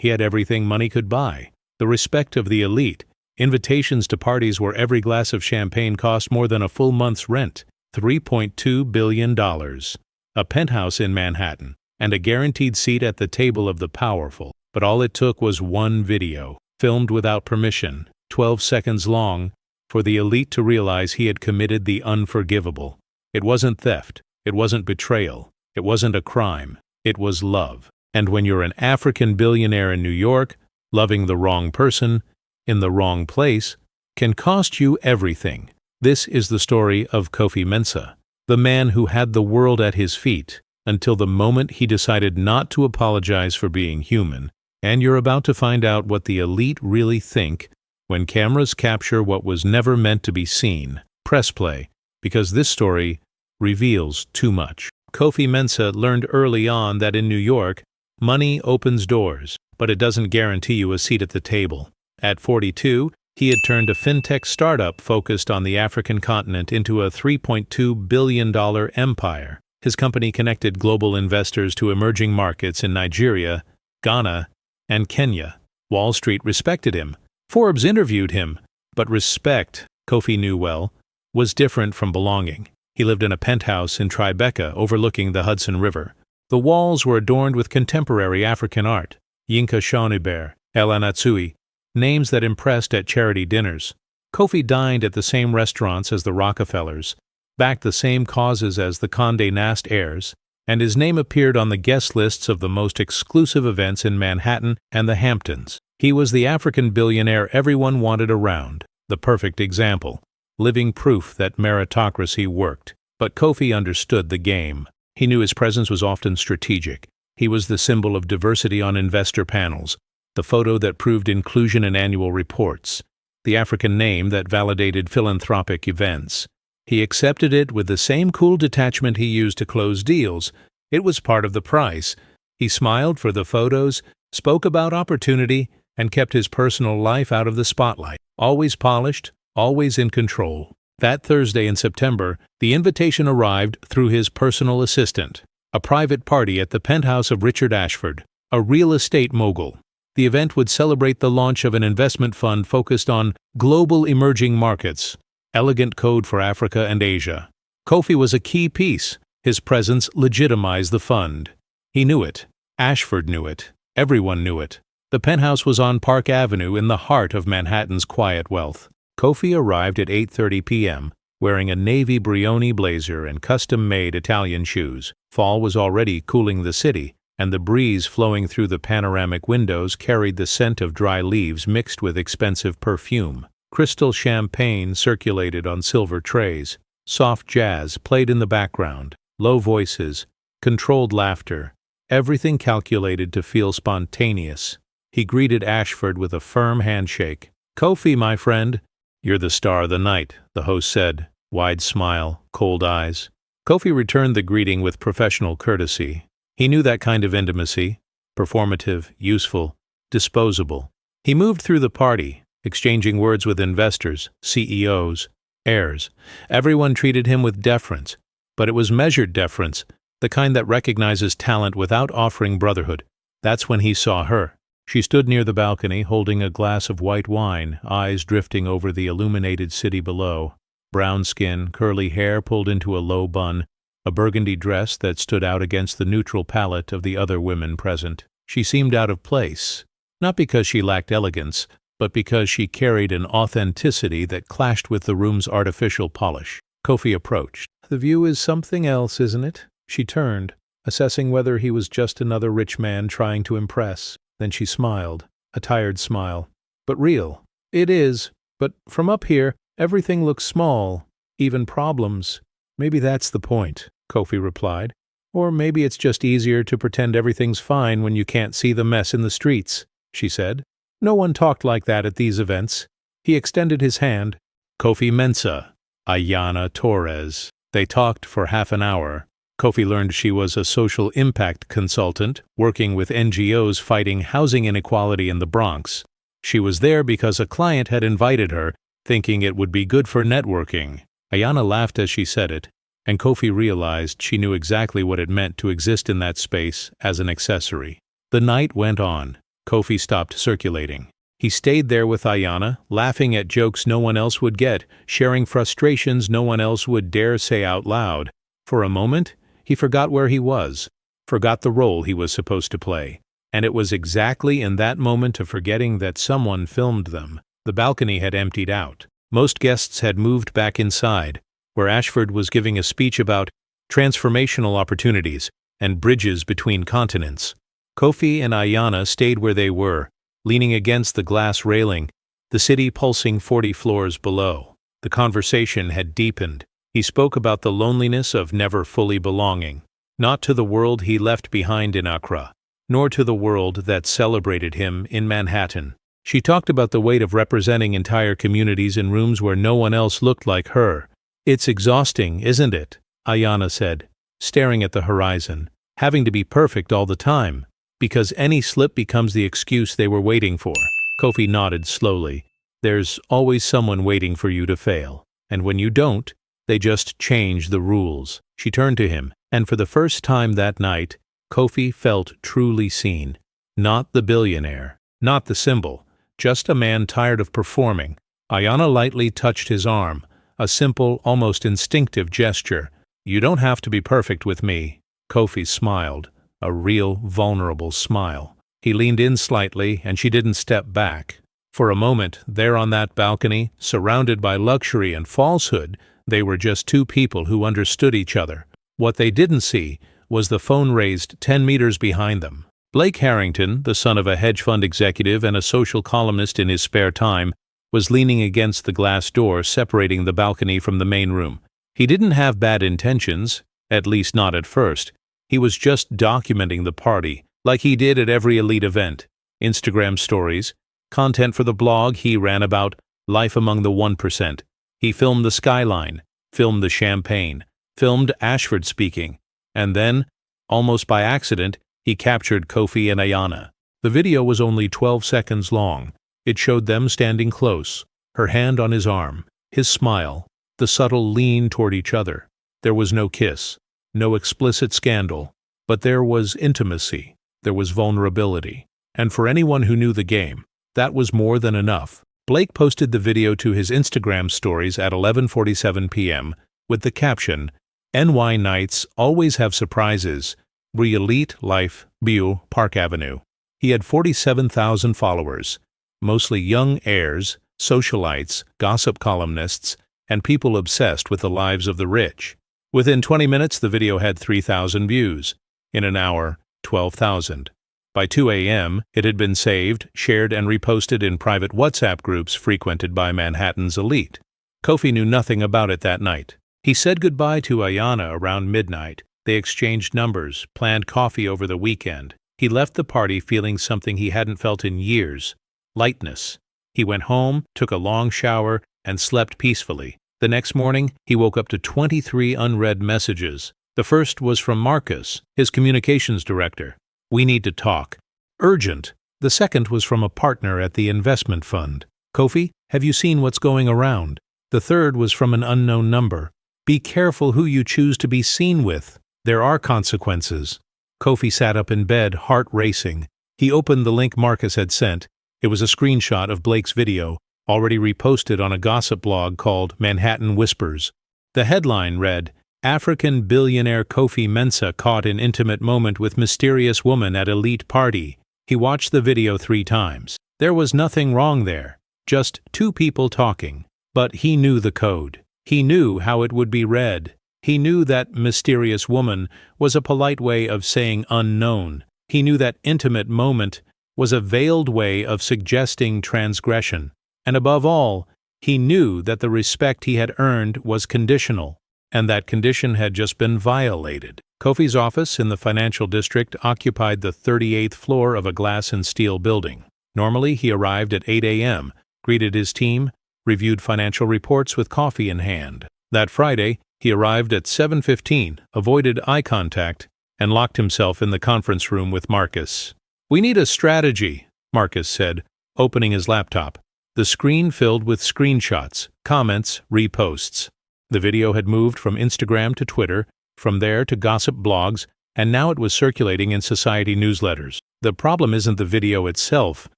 He had everything money could buy. The respect of the elite, invitations to parties where every glass of champagne cost more than a full month's rent, $3.2 billion, a penthouse in Manhattan, and a guaranteed seat at the table of the powerful. But all it took was one video, filmed without permission, 12 seconds long, for the elite to realize he had committed the unforgivable. It wasn't theft. It wasn't betrayal. It wasn't a crime. It was love. And when you're an African billionaire in New York, loving the wrong person, in the wrong place, can cost you everything. This is the story of Kofi Mensah, the man who had the world at his feet until the moment he decided not to apologize for being human. And you're about to find out what the elite really think when cameras capture what was never meant to be seen. Press play, because this story reveals too much. Kofi Mensah learned early on that in New York, money opens doors, but it doesn't guarantee you a seat at the table. At 42, he had turned a fintech startup focused on the African continent into a $3.2 billion empire. His company connected global investors to emerging markets in Nigeria, Ghana, and Kenya. Wall Street respected him. Forbes interviewed him. But respect, Kofi knew well, was different from belonging. He lived in a penthouse in Tribeca overlooking the Hudson River. The walls were adorned with contemporary African art, Yinka Shonibare, El Anatsui, names that impressed at charity dinners. Kofi dined at the same restaurants as the Rockefellers, backed the same causes as the Condé Nast heirs, and his name appeared on the guest lists of the most exclusive events in Manhattan and the Hamptons. He was the African billionaire everyone wanted around, the perfect example, living proof that meritocracy worked. But Kofi understood the game. He knew his presence was often strategic. He was the symbol of diversity on investor panels, the photo that proved inclusion in annual reports, the African name that validated philanthropic events. He accepted it with the same cool detachment he used to close deals. It was part of the price. He smiled for the photos, spoke about opportunity, and kept his personal life out of the spotlight. Always polished, always in control. That Thursday in September, the invitation arrived through his personal assistant, a private party at the penthouse of Richard Ashford, a real estate mogul. The event would celebrate the launch of an investment fund focused on global emerging markets, elegant code for Africa and Asia. Kofi was a key piece. His presence legitimized the fund. He knew it. Ashford knew it. Everyone knew it. The penthouse was on Park Avenue in the heart of Manhattan's quiet wealth. Kofi arrived at 8:30 p.m., wearing a navy Brioni blazer and custom-made Italian shoes. Fall was already cooling the city, and the breeze flowing through the panoramic windows carried the scent of dry leaves mixed with expensive perfume. Crystal champagne circulated on silver trays. Soft jazz played in the background. Low voices, controlled laughter, everything calculated to feel spontaneous. He greeted Ashford with a firm handshake. "Kofi, my friend." "You're the star of the night," the host said, wide smile, cold eyes. Kofi returned the greeting with professional courtesy. He knew that kind of intimacy, performative, useful, disposable. He moved through the party, exchanging words with investors, CEOs, heirs. Everyone treated him with deference, but it was measured deference, the kind that recognizes talent without offering brotherhood. That's when he saw her. She stood near the balcony, holding a glass of white wine, eyes drifting over the illuminated city below. Brown skin, curly hair pulled into a low bun, a burgundy dress that stood out against the neutral palette of the other women present. She seemed out of place, not because she lacked elegance, but because she carried an authenticity that clashed with the room's artificial polish. Kofi approached. "The view is something else, isn't it?" She turned, assessing whether he was just another rich man trying to impress. Then she smiled, a tired smile. "But real." "It is, but from up here, everything looks small, even problems." "Maybe that's the point," Kofi replied. "Or maybe it's just easier to pretend everything's fine when you can't see the mess in the streets," she said. No one talked like that at these events. He extended his hand. "Kofi Mensah, Ayanna Torres." They talked for half an hour. Kofi learned she was a social impact consultant, working with NGOs fighting housing inequality in the Bronx. She was there because a client had invited her, thinking it would be good for networking. Ayanna laughed as she said it, and Kofi realized she knew exactly what it meant to exist in that space as an accessory. The night went on. Kofi stopped circulating. He stayed there with Ayanna, laughing at jokes no one else would get, sharing frustrations no one else would dare say out loud. For a moment, he forgot where he was, forgot the role he was supposed to play. And it was exactly in that moment of forgetting that someone filmed them. The balcony had emptied out. Most guests had moved back inside, where Ashford was giving a speech about transformational opportunities and bridges between continents. Kofi and Ayanna stayed where they were, leaning against the glass railing, the city pulsing 40 floors below. The conversation had deepened. He spoke about the loneliness of never fully belonging, not to the world he left behind in Accra, nor to the world that celebrated him in Manhattan. She talked about the weight of representing entire communities in rooms where no one else looked like her. "It's exhausting, isn't it?" Ayanna said, staring at the horizon, "having to be perfect all the time, because any slip becomes the excuse they were waiting for." Kofi nodded slowly. "There's always someone waiting for you to fail, and when you don't, they just change the rules." She turned to him, and for the first time that night, Kofi felt truly seen. Not the billionaire, not the symbol, just a man tired of performing. Ayanna lightly touched his arm, a simple, almost instinctive gesture. "You don't have to be perfect with me." Kofi smiled, a real, vulnerable smile. He leaned in slightly, and she didn't step back. For a moment, there on that balcony, surrounded by luxury and falsehood, they were just two people who understood each other. What they didn't see was the phone raised 10 meters behind them. Blake Harrington, the son of a hedge fund executive and a social columnist in his spare time, was leaning against the glass door separating the balcony from the main room. He didn't have bad intentions, at least not at first. He was just documenting the party, like he did at every elite event. Instagram stories, content for the blog he ran about life among the 1%. He filmed the skyline, filmed the champagne, filmed Ashford speaking, and then, almost by accident, he captured Kofi and Ayanna. The video was only 12 seconds long. It showed them standing close, her hand on his arm, his smile, the subtle lean toward each other. There was no kiss, no explicit scandal, but there was intimacy, there was vulnerability. And for anyone who knew the game, that was more than enough. Blake posted the video to his Instagram stories at 11:47 p.m. with the caption, "NY nights always have surprises. Elite Life, Bio, Park Avenue." He had 47,000 followers, mostly young heirs, socialites, gossip columnists, and people obsessed with the lives of the rich. Within 20 minutes, the video had 3,000 views. In an hour, 12,000. By 2 a.m., it had been saved, shared, and reposted in private WhatsApp groups frequented by Manhattan's elite. Kofi knew nothing about it that night. He said goodbye to Ayanna around midnight. They exchanged numbers, planned coffee over the weekend. He left the party feeling something he hadn't felt in years: lightness. He went home, took a long shower, and slept peacefully. The next morning, he woke up to 23 unread messages. The first was from Marcus, his communications director. "We need to talk. Urgent." The second was from a partner at the investment fund. "Kofi, have you seen what's going around?" The third was from an unknown number. "Be careful who you choose to be seen with. There are consequences." Kofi sat up in bed, heart racing. He opened the link Marcus had sent. It was a screenshot of Blake's video, already reposted on a gossip blog called Manhattan Whispers. The headline read, "African billionaire Kofi Mensah caught in intimate moment with mysterious woman at elite party." He watched the video 3 times. There was nothing wrong there, just two people talking. But he knew the code. He knew how it would be read. He knew that mysterious woman was a polite way of saying unknown. He knew that intimate moment was a veiled way of suggesting transgression. And above all, he knew that the respect he had earned was conditional, and that condition had just been violated. Kofi's office in the financial district occupied the 38th floor of a glass and steel building. Normally, he arrived at 8 a.m., greeted his team, reviewed financial reports with coffee in hand. That Friday, he arrived at 7:15, avoided eye contact, and locked himself in the conference room with Marcus. "We need a strategy," Marcus said, opening his laptop. The screen filled with screenshots, comments, reposts. The video had moved from Instagram to Twitter, from there to gossip blogs, and now it was circulating in society newsletters. The problem isn't the video itself,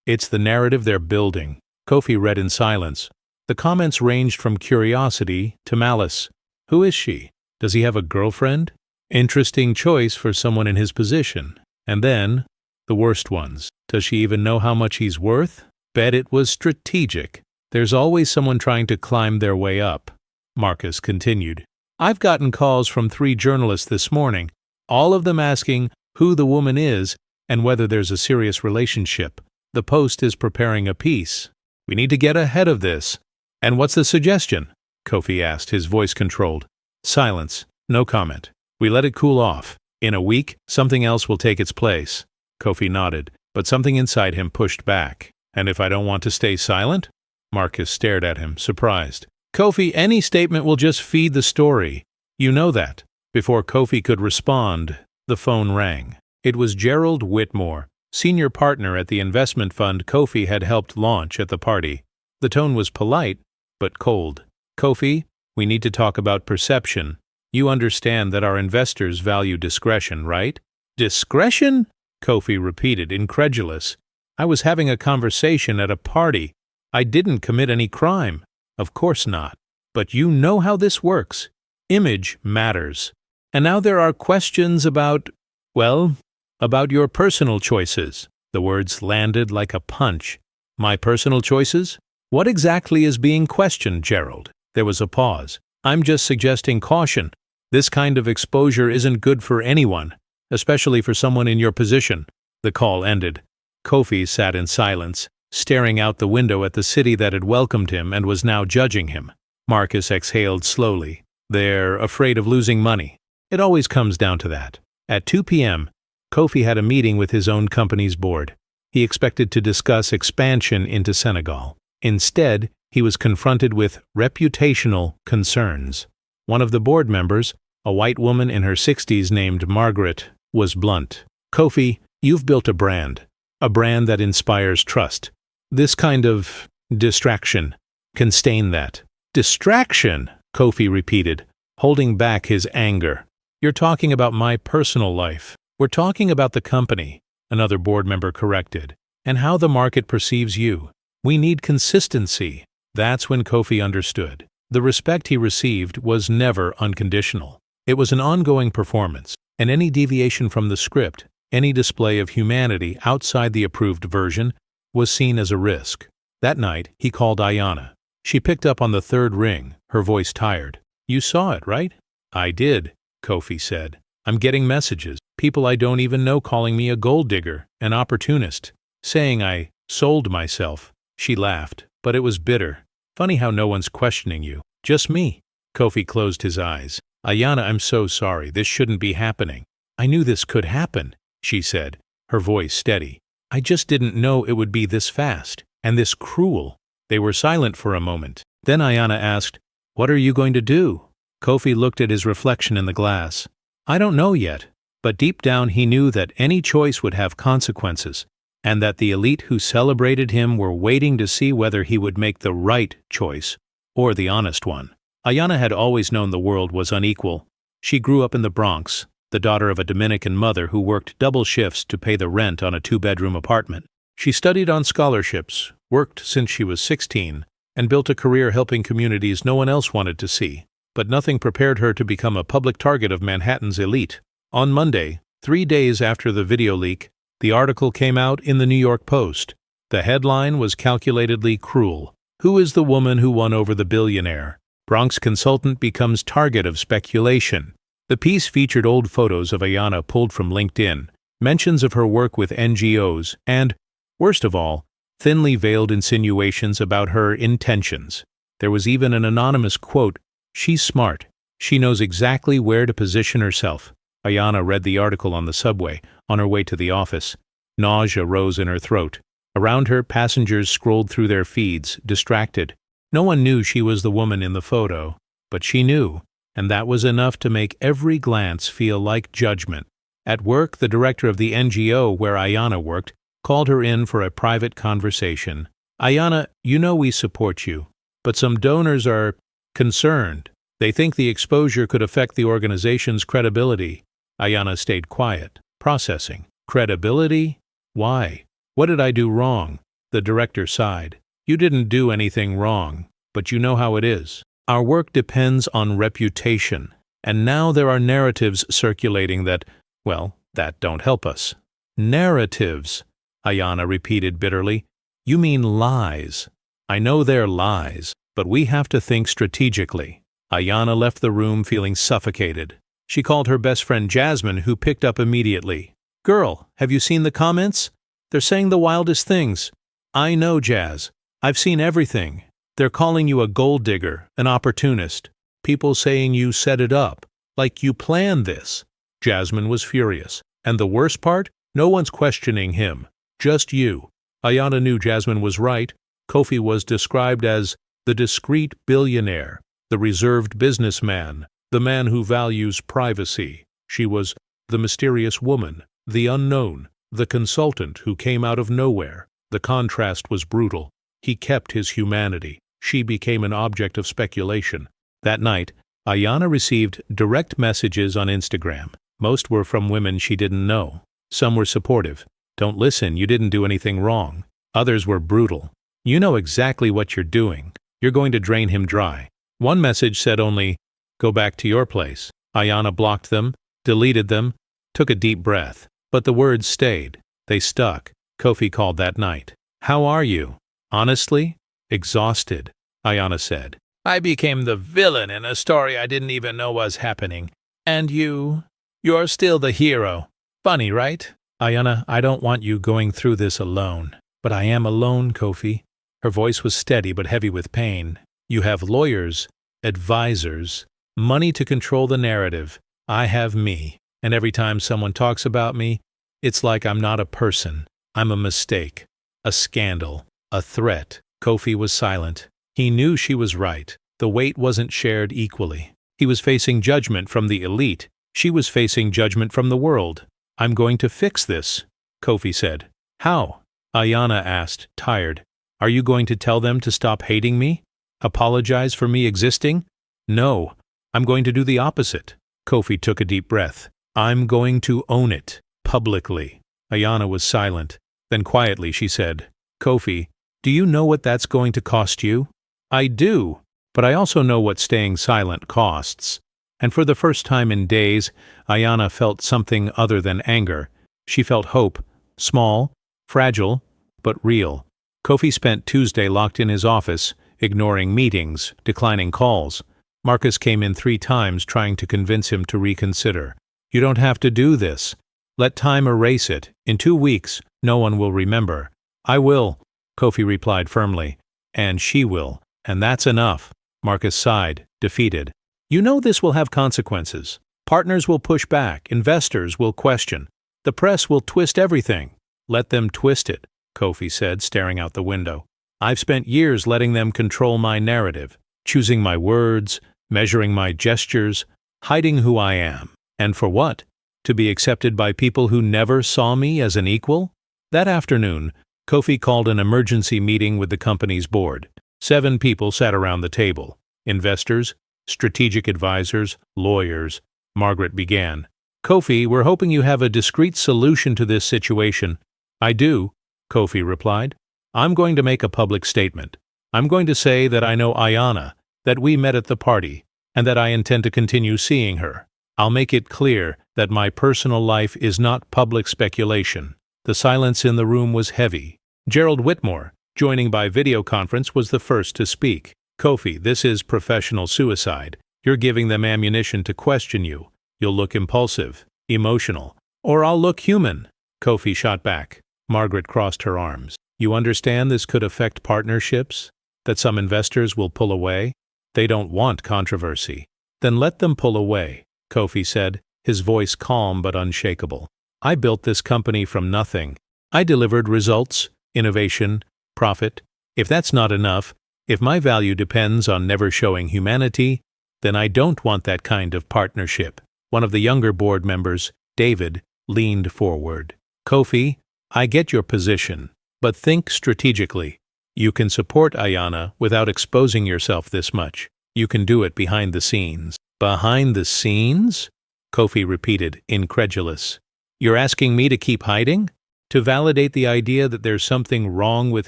it's the narrative they're building. Kofi read in silence. The comments ranged from curiosity to malice. Who is she? Does he have a girlfriend? Interesting choice for someone in his position. And then, the worst ones. Does she even know how much he's worth? Bet it was strategic. There's always someone trying to climb their way up. Marcus continued. I've gotten calls from 3 journalists this morning, all of them asking who the woman is and whether there's a serious relationship. The Post is preparing a piece. We need to get ahead of this. And what's the suggestion? Kofi asked, his voice controlled. Silence. No comment. We let it cool off. In a week, something else will take its place. Kofi nodded, but something inside him pushed back. And if I don't want to stay silent? Marcus stared at him, surprised. Kofi, any statement will just feed the story. You know that. Before Kofi could respond, the phone rang. It was Gerald Whitmore, senior partner at the investment fund Kofi had helped launch at the party. The tone was polite, but cold. Kofi, we need to talk about perception. You understand that our investors value discretion, right? Discretion? Kofi repeated, incredulous. I was having a conversation at a party. I didn't commit any crime. Of course not. But you know how this works. Image matters. And now there are questions about, well, about your personal choices. The words landed like a punch. My personal choices? What exactly is being questioned, Gerald? There was a pause. I'm just suggesting caution. This kind of exposure isn't good for anyone, especially for someone in your position. The call ended. Kofi sat in silence, staring out the window at the city that had welcomed him and was now judging him. Marcus exhaled slowly. They're afraid of losing money. It always comes down to that. At 2 p.m., Kofi had a meeting with his own company's board. He expected to discuss expansion into Senegal. Instead, he was confronted with reputational concerns. One of the board members, a white woman in her 60s named Margaret, was blunt. Kofi, you've built a brand that inspires trust. This kind of distraction can stain that. Distraction, Kofi repeated, holding back his anger. You're talking about my personal life. We're talking about the company, another board member corrected, and how the market perceives you. We need consistency. That's when Kofi understood. The respect he received was never unconditional. It was an ongoing performance, and any deviation from the script, any display of humanity outside the approved version, was seen as a risk. That night, he called Ayanna. She picked up on the 3rd ring, her voice tired. You saw it, right? I did, Kofi said. I'm getting messages, people I don't even know calling me a gold digger, an opportunist, saying I sold myself. She laughed, but it was bitter. Funny how no one's questioning you. Just me. Kofi closed his eyes. Ayanna, I'm so sorry. This shouldn't be happening. I knew this could happen, she said, her voice steady. I just didn't know it would be this fast, and this cruel. They were silent for a moment. Then Ayanna asked, What are you going to do? Kofi looked at his reflection in the glass. I don't know yet, but deep down he knew that any choice would have consequences, and that the elite who celebrated him were waiting to see whether he would make the right choice, or the honest one. Ayanna had always known the world was unequal. She grew up in the Bronx, the daughter of a Dominican mother who worked double shifts to pay the rent on a 2-bedroom apartment. She studied on scholarships, worked since she was 16, and built a career helping communities no one else wanted to see. But nothing prepared her to become a public target of Manhattan's elite. On Monday, 3 days after the video leak, the article came out in the New York Post. The headline was calculatedly cruel. Who is the woman who won over the billionaire? Bronx consultant becomes target of speculation. The piece featured old photos of Ayanna pulled from LinkedIn, mentions of her work with NGOs, and, worst of all, thinly veiled insinuations about her intentions. There was even an anonymous quote, She's smart. She knows exactly where to position herself. Ayanna read the article on the subway, on her way to the office. Nausea rose in her throat. Around her, passengers scrolled through their feeds, distracted. No one knew she was the woman in the photo, but she knew, and that was enough to make every glance feel like judgment. At work, the director of the NGO where Ayanna worked called her in for a private conversation. Ayanna, you know we support you, but some donors are concerned. They think the exposure could affect the organization's credibility. Ayana stayed quiet, processing. Credibility? Why? What did I do wrong? The director sighed. You didn't do anything wrong, but you know how it is. Our work depends on reputation, and now there are narratives circulating that, well, that don't help us. Narratives, Ayana repeated bitterly. You mean lies. I know they're lies, but we have to think strategically. Ayana left the room feeling suffocated. She called her best friend Jasmine, who picked up immediately. Girl, have you seen the comments? They're saying the wildest things. I know, Jazz. I've seen everything. They're calling you a gold digger, an opportunist. People saying you set it up, like you planned this. Jasmine was furious. And the worst part? No one's questioning him. Just you. Ayana knew Jasmine was right. Kofi was described as the discreet billionaire, the reserved businessman, the man who values privacy. She was the mysterious woman, the unknown, the consultant who came out of nowhere. The contrast was brutal. He kept his humanity. She became an object of speculation. That night, Ayana received direct messages on Instagram. Most were from women she didn't know. Some were supportive. Don't listen, you didn't do anything wrong. Others were brutal. You know exactly what you're doing. You're going to drain him dry. One message said only, go back to your place. Ayana blocked them, deleted them, took a deep breath. But the words stayed. They stuck. Kofi called that night. How are you? Honestly? Exhausted, Ayana said. I became the villain in a story I didn't even know was happening. And you're still the hero. Funny, right? Ayana, I don't want you going through this alone. But I am alone, Kofi. Her voice was steady but heavy with pain. You have lawyers, advisors, money to control the narrative. I have me. And every time someone talks about me, it's like I'm not a person. I'm a mistake, a scandal, a threat. Kofi was silent. He knew she was right. The weight wasn't shared equally. He was facing judgment from the elite. She was facing judgment from the world. I'm going to fix this, Kofi said. How? Ayana asked, tired. Are you going to tell them to stop hating me? Apologize for me existing? No, I'm going to do the opposite. Kofi took a deep breath. I'm going to own it, publicly. Ayana was silent. Then quietly she said, Kofi, do you know what that's going to cost you? I do, but I also know what staying silent costs. And for the first time in days, Ayana felt something other than anger. She felt hope, small, fragile, but real. Kofi spent Tuesday locked in his office, ignoring meetings, declining calls. Marcus came in 3 times trying to convince him to reconsider. You don't have to do this. Let time erase it. In 2 weeks, no one will remember. I will, Kofi replied firmly. And she will. And that's enough. Marcus sighed, defeated. You know this will have consequences. Partners will push back. Investors will question. The press will twist everything. Let them twist it, Kofi said, staring out the window. I've spent years letting them control my narrative, choosing my words, measuring my gestures, hiding who I am. And for what? To be accepted by people who never saw me as an equal? That afternoon, Kofi called an emergency meeting with the company's board. 7 people sat around the table. Investors, strategic advisors, lawyers. Margaret began. Kofi, we're hoping you have a discreet solution to this situation. I do, Kofi replied. I'm going to make a public statement. I'm going to say that I know Ayana, that we met at the party, and that I intend to continue seeing her. I'll make it clear that my personal life is not public speculation. The silence in the room was heavy. Gerald Whitmore, joining by video conference, was the first to speak. Kofi, this is professional suicide. You're giving them ammunition to question you. You'll look impulsive, emotional, or I'll look human. Kofi shot back. Margaret crossed her arms. You understand this could affect partnerships? That some investors will pull away? They don't want controversy. Then let them pull away, Kofi said, his voice calm but unshakable. I built this company from nothing. I delivered results, innovation, profit. If that's not enough, if my value depends on never showing humanity, then I don't want that kind of partnership. One of the younger board members, David, leaned forward. Kofi, I get your position, but think strategically. You can support Ayana without exposing yourself this much. You can do it behind the scenes. Behind the scenes? Kofi repeated, incredulous. You're asking me to keep hiding? To validate the idea that there's something wrong with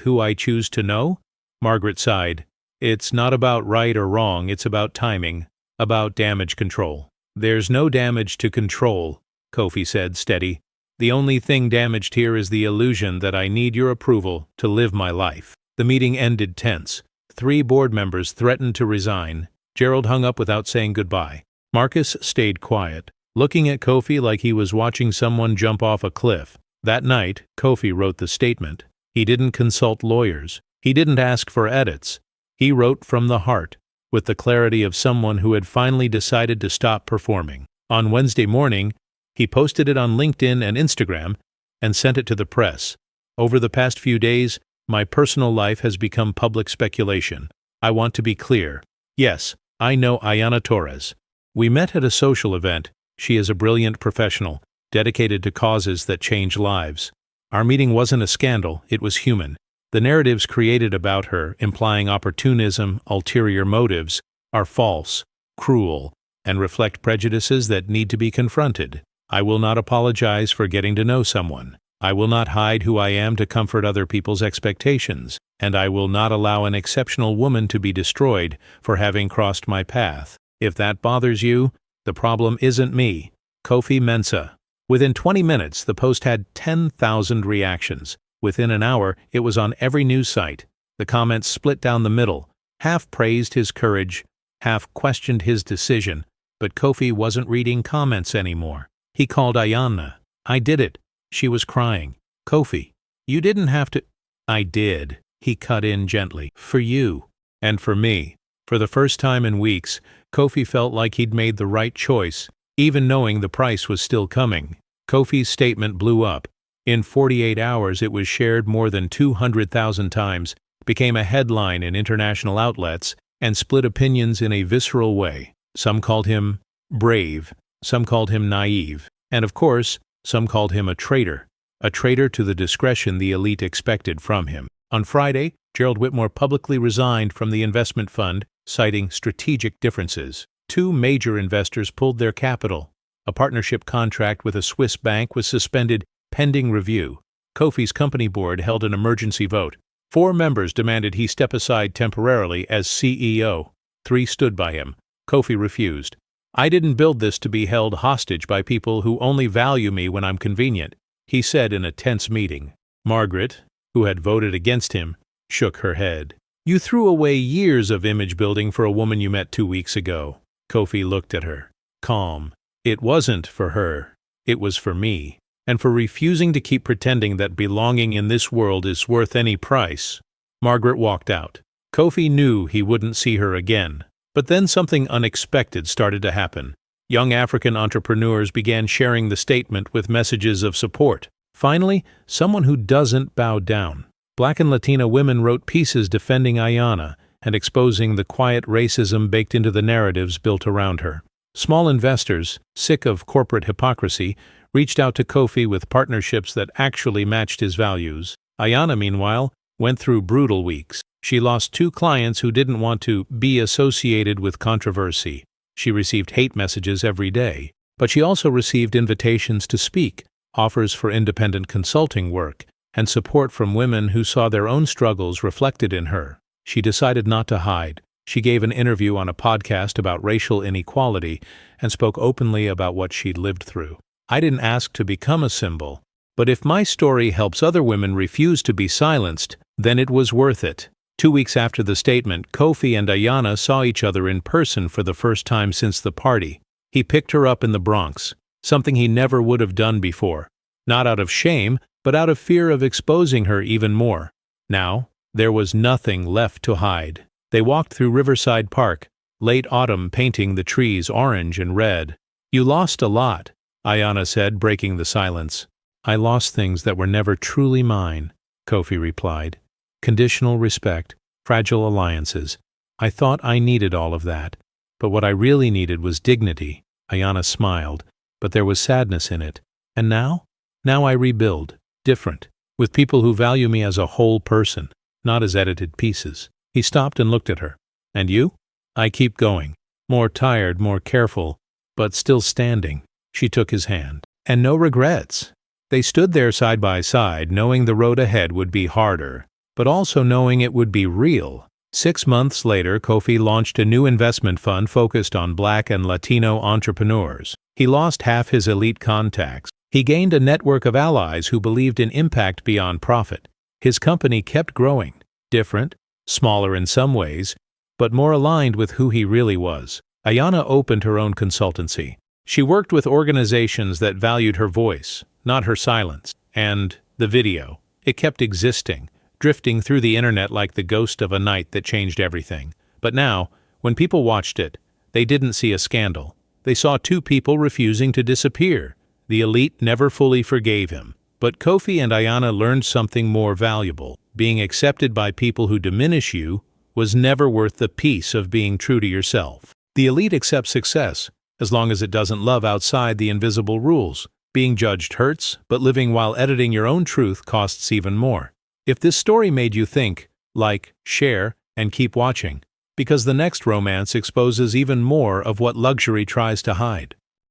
who I choose to know? Margaret sighed. It's not about right or wrong, it's about timing, about damage control. There's no damage to control, Kofi said, steady. The only thing damaged here is the illusion that I need your approval to live my life. The meeting ended tense. 3 board members threatened to resign. Gerald hung up without saying goodbye. Marcus stayed quiet, looking at Kofi like he was watching someone jump off a cliff. That night, Kofi wrote the statement. He didn't consult lawyers. He didn't ask for edits. He wrote from the heart, with the clarity of someone who had finally decided to stop performing. On Wednesday morning, he posted it on LinkedIn and Instagram and sent it to the press. Over the past few days, my personal life has become public speculation. I want to be clear. Yes, I know Ayanna Torres. We met at a social event. She is a brilliant professional, dedicated to causes that change lives. Our meeting wasn't a scandal, it was human. The narratives created about her, implying opportunism, ulterior motives, are false, cruel, and reflect prejudices that need to be confronted. I will not apologize for getting to know someone. I will not hide who I am to comfort other people's expectations, and I will not allow an exceptional woman to be destroyed for having crossed my path. If that bothers you, the problem isn't me. Kofi Mensah. Within 20 minutes, the post had 10,000 reactions. Within an hour, it was on every news site. The comments split down the middle. Half praised his courage, half questioned his decision, but Kofi wasn't reading comments anymore. He called Ayanna. I did it. She was crying. Kofi, you didn't have to. I did. He cut in gently. For you. And for me. For the first time in weeks, Kofi felt like he'd made the right choice, even knowing the price was still coming. Kofi's statement blew up. In 48 hours it was shared more than 200,000 times, became a headline in international outlets, and split opinions in a visceral way. Some called him brave, some called him naive, and of course, some called him a traitor to the discretion the elite expected from him. On Friday, Gerald Whitmore publicly resigned from the investment fund, citing strategic differences. 2 major investors pulled their capital. A partnership contract with a Swiss bank was suspended pending review. Kofi's company board held an emergency vote. 4 members demanded he step aside temporarily as CEO. 3 stood by him. Kofi refused. I didn't build this to be held hostage by people who only value me when I'm convenient, he said in a tense meeting. Margaret, who had voted against him, shook her head. You threw away years of image building for a woman you met 2 weeks ago. Kofi looked at her, calm. It wasn't for her. It was for me. And for refusing to keep pretending that belonging in this world is worth any price. Margaret walked out. Kofi knew he wouldn't see her again. But then something unexpected started to happen. Young African entrepreneurs began sharing the statement with messages of support. Finally, someone who doesn't bow down. Black and Latina women wrote pieces defending Ayanna and exposing the quiet racism baked into the narratives built around her. Small investors, sick of corporate hypocrisy, reached out to Kofi with partnerships that actually matched his values. Ayanna, meanwhile, went through brutal weeks. She lost 2 clients who didn't want to be associated with controversy. She received hate messages every day. But she also received invitations to speak, offers for independent consulting work, and support from women who saw their own struggles reflected in her. She decided not to hide. She gave an interview on a podcast about racial inequality and spoke openly about what she'd lived through. I didn't ask to become a symbol, but if my story helps other women refuse to be silenced, then it was worth it. 2 weeks after the statement, Kofi and Ayanna saw each other in person for the first time since the party. He picked her up in the Bronx, something he never would have done before. Not out of shame, but out of fear of exposing her even more. Now, there was nothing left to hide. They walked through Riverside Park, late autumn painting the trees orange and red. You lost a lot, Ayanna said, breaking the silence. I lost things that were never truly mine, Kofi replied. Conditional respect, fragile alliances. I thought I needed all of that, but what I really needed was dignity. Ayanna smiled, but there was sadness in it. And now? Now I rebuild, different, with people who value me as a whole person, not as edited pieces. He stopped and looked at her. And you? I keep going. More tired, more careful, but still standing. She took his hand. And no regrets. They stood there side by side, knowing the road ahead would be harder, but also knowing it would be real. 6 months later, Kofi launched a new investment fund focused on Black and Latino entrepreneurs. He lost half his elite contacts. He gained a network of allies who believed in impact beyond profit. His company kept growing, different, smaller in some ways, but more aligned with who he really was. Ayanna opened her own consultancy. She worked with organizations that valued her voice, not her silence. And the video. It kept existing, drifting through the internet like the ghost of a night that changed everything. But now, when people watched it, they didn't see a scandal. They saw two people refusing to disappear. The elite never fully forgave him. But Kofi and Ayanna learned something more valuable. Being accepted by people who diminish you was never worth the peace of being true to yourself. The elite accepts success, as long as it doesn't love outside the invisible rules. Being judged hurts, but living while editing your own truth costs even more. If this story made you think, like, share, and keep watching, because the next romance exposes even more of what luxury tries to hide.